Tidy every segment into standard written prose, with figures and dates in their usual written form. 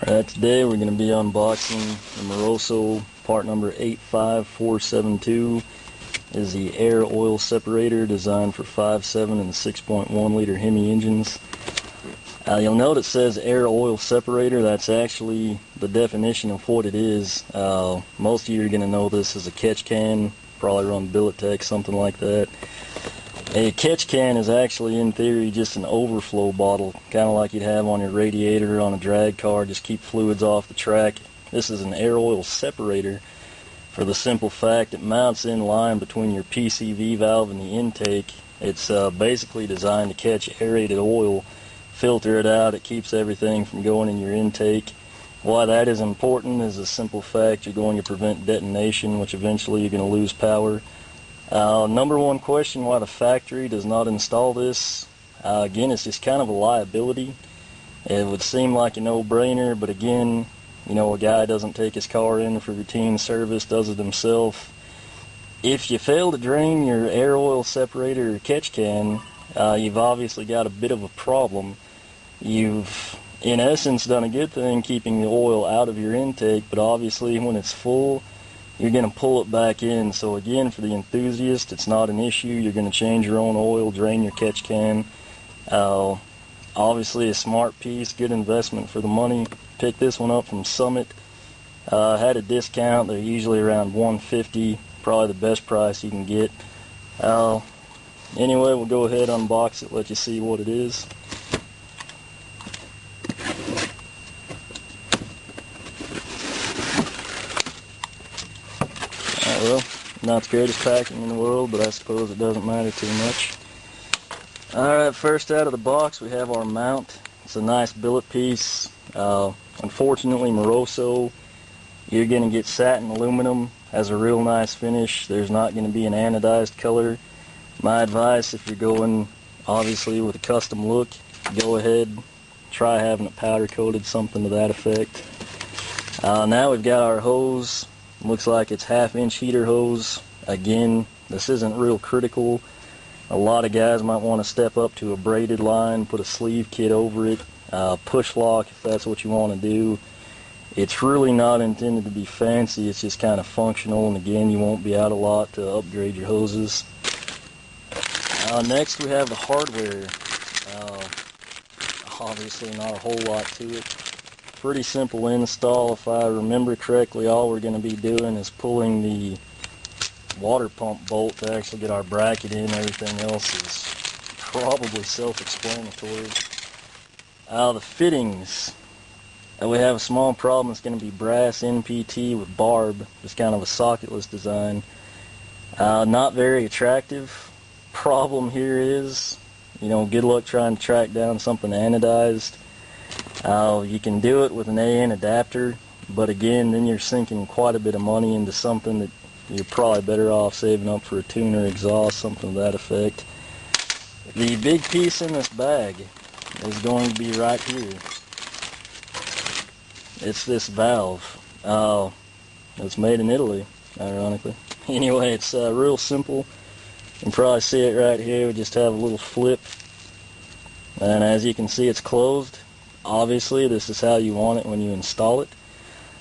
Alright, today we're going to be unboxing the Moroso part number 85472. Is the Aero Oil Separator designed for 5.7 and 6.1 liter HEMI engines. You'll note it says Aero Oil Separator. That's actually the definition of what it is. Most of you are going to know this as a catch can, probably run billet tech, something like that. A catch can is actually, in theory, just an overflow bottle, kind of like you'd have on your radiator on a drag car, just keep fluids off the track. This is an air oil separator for the simple fact it mounts in line between your PCV valve and the intake. It's basically designed to catch aerated oil, filter it out. It keeps everything from going in your intake. Why that is important is the simple fact you're going to prevent detonation, which eventually you're going to lose power. Number one question, why the factory does not install this. Again, it's just kind of a liability. It would seem like a no-brainer, but again, you know, a guy doesn't take his car in for routine service, does it himself. If you fail to drain your air oil separator or catch can, you've obviously got a bit of a problem. You've, in essence, done a good thing keeping the oil out of your intake, but obviously when it's full, you're going to pull it back in. So again, for the enthusiast, it's not an issue. You're going to change your own oil, drain your catch can. Obviously a smart piece, good investment for the money. Picked this one up from Summit. Had a discount. They're usually around $150, probably the best price you can get. Anyway, we'll go ahead, unbox it, let you see what it is. Well, not the greatest packing in the world, but I suppose it doesn't matter too much. Alright, first out of the box we have our mount. It's a nice billet piece. Unfortunately, Moroso, you're going to get satin aluminum. Has a real nice finish. There's not going to be an anodized color. My advice, if you're going obviously with a custom look, go ahead, try having it powder coated, something to that effect. Now we've got our hose. Looks like it's 1/2-inch heater hose. Again, this isn't real critical. A lot of guys might want to step up to a braided line, put a sleeve kit over it, push lock if that's what you want to do. It's really not intended to be fancy, it's just kind of functional, and again, you won't be out a lot to upgrade your hoses. Next we have the hardware. Obviously not a whole lot to it. Pretty simple install. If I remember correctly, all we're going to be doing is pulling the water pump bolt to actually get our bracket in. Everything else is probably self-explanatory. The fittings. We have a small problem. It's going to be brass NPT with barb. It's kind of a socketless design. Not very attractive. Problem here is, you know, good luck trying to track down something anodized. You can do it with an AN adapter, but again, then you're sinking quite a bit of money into something that you're probably better off saving up for a tuner, exhaust, something to that effect. The big piece in this bag is going to be right here. It's this valve. It's made in Italy, ironically. Anyway, it's real simple. You can probably see it right here. We just have a little flip, and as you can see, it's closed. Obviously, this is how you want it when you install it.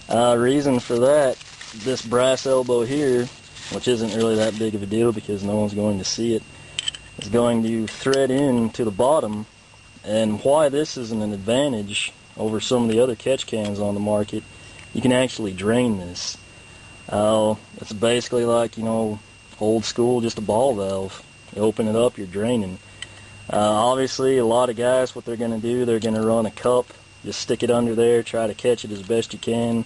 Reason for that, this brass elbow here, which isn't really that big of a deal because no one's going to see it, is going to thread in to the bottom. And why this isn't an advantage over some of the other catch cans on the market, you can actually drain this. It's basically like, you know, old school, just a ball valve. You open it up, you're draining. Obviously, a lot of guys, what they're going to do, they're going to run a cup, just stick it under there, try to catch it as best you can.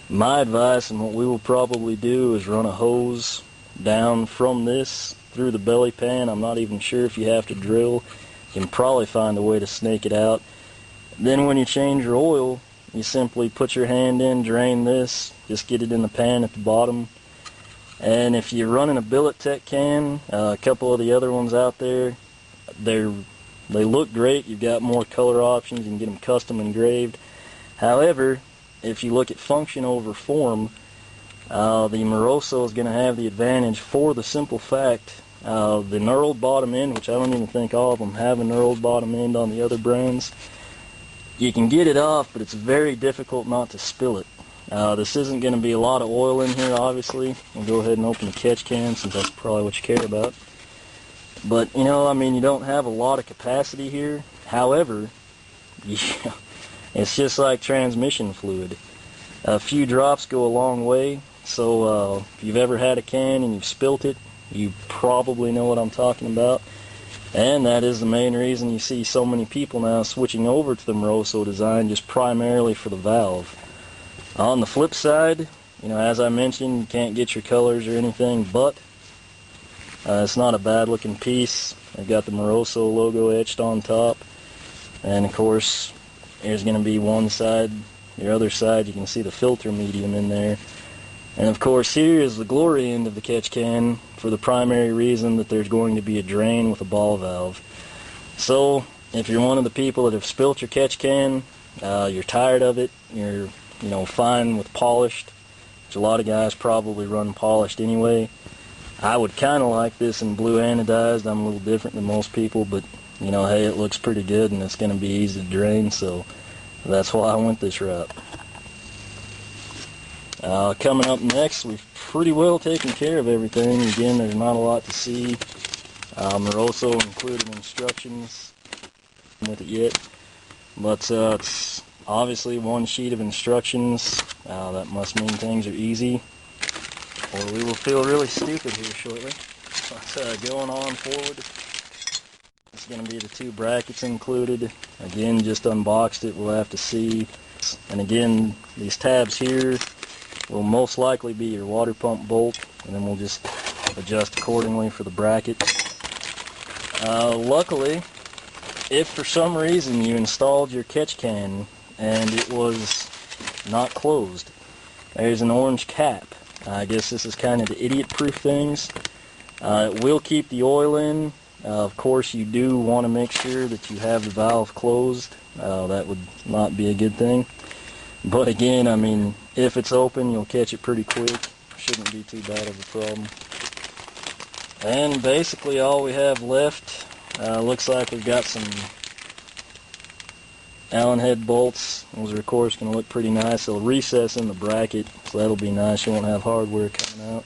My advice, and what we will probably do, is run a hose down from this through the belly pan. I'm not even sure if you have to drill. You can probably find a way to snake it out. Then when you change your oil, you simply put your hand in, drain this, just get it in the pan at the bottom. And if you're running a billet tech can, a couple of the other ones out there, they look great. You've got more color options. You can get them custom engraved. However, if you look at function over form, the Moroso is going to have the advantage for the simple fact the knurled bottom end, which I don't even think all of them have a knurled bottom end on the other brands. you can get it off, but it's very difficult not to spill it. This isn't going to be a lot of oil in here, obviously. I'll go ahead and open the catch can since that's probably what you care about. But, you know, I mean, you don't have a lot of capacity here. However, yeah, it's just like transmission fluid. A few drops go a long way. So if you've ever had a can and you've spilt it, you probably know what I'm talking about. And that is the main reason you see so many people now switching over to the Moroso design, just primarily for the valve. On the flip side, you know, as I mentioned, you can't get your colors or anything, but it's not a bad looking piece. I've got the Moroso logo etched on top. And of course, there's going to be one side, your other side, you can see the filter medium in there. And of course, here is the glory end of the catch can, for the primary reason that there's going to be a drain with a ball valve. So, if you're one of the people that have spilt your catch can, you're tired of it, you're, you know, fine with polished, which a lot of guys probably run polished anyway. I would kind of like this in blue anodized. I'm a little different than most people, but, you know, hey, it looks pretty good and it's going to be easy to drain, so that's why I went this route. Coming up next, we've pretty well taken care of everything. Again, there's not a lot to see. Moroso included instructions with it yet, but it's obviously one sheet of instructions. That must mean things are easy, or we will feel really stupid here shortly. But going on forward, it's going to be the two brackets included. Again, just unboxed it, we'll have to see. And again, these tabs here will most likely be your water pump bolt, and then we'll just adjust accordingly for the bracket. Luckily, if for some reason you installed your catch can and it was not closed, there's an orange cap. I guess this is kind of the idiot-proof things. It will keep the oil in. Of course, you do want to make sure that you have the valve closed. That would not be a good thing. But again, I mean, if it's open, you'll catch it pretty quick. Shouldn't be too bad of a problem. And basically all we have left, looks like we've got some Allen head bolts. Those are of course going to look pretty nice. They'll recess in the bracket, so that'll be nice. You won't have hardware coming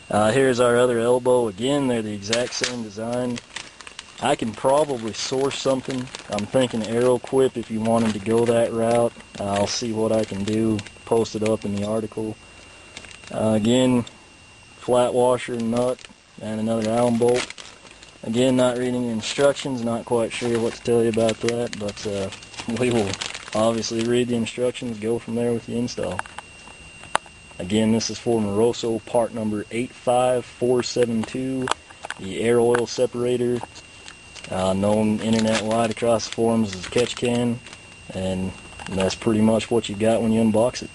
out. Here's our other elbow. Again, they're the exact same design. I can probably source something. I'm thinking Aero Quip if you wanted to go that route. I'll see what I can do, post it up in the article. Again, flat washer and nut, and another Allen bolt. Again, not reading the instructions, not quite sure what to tell you about that, but we will obviously read the instructions, go from there with the install. Again, this is for Moroso part number 85472, the Aero Oil Separator. Known internet-wide across the forums as Catch Can, and that's pretty much what you got when you unbox it.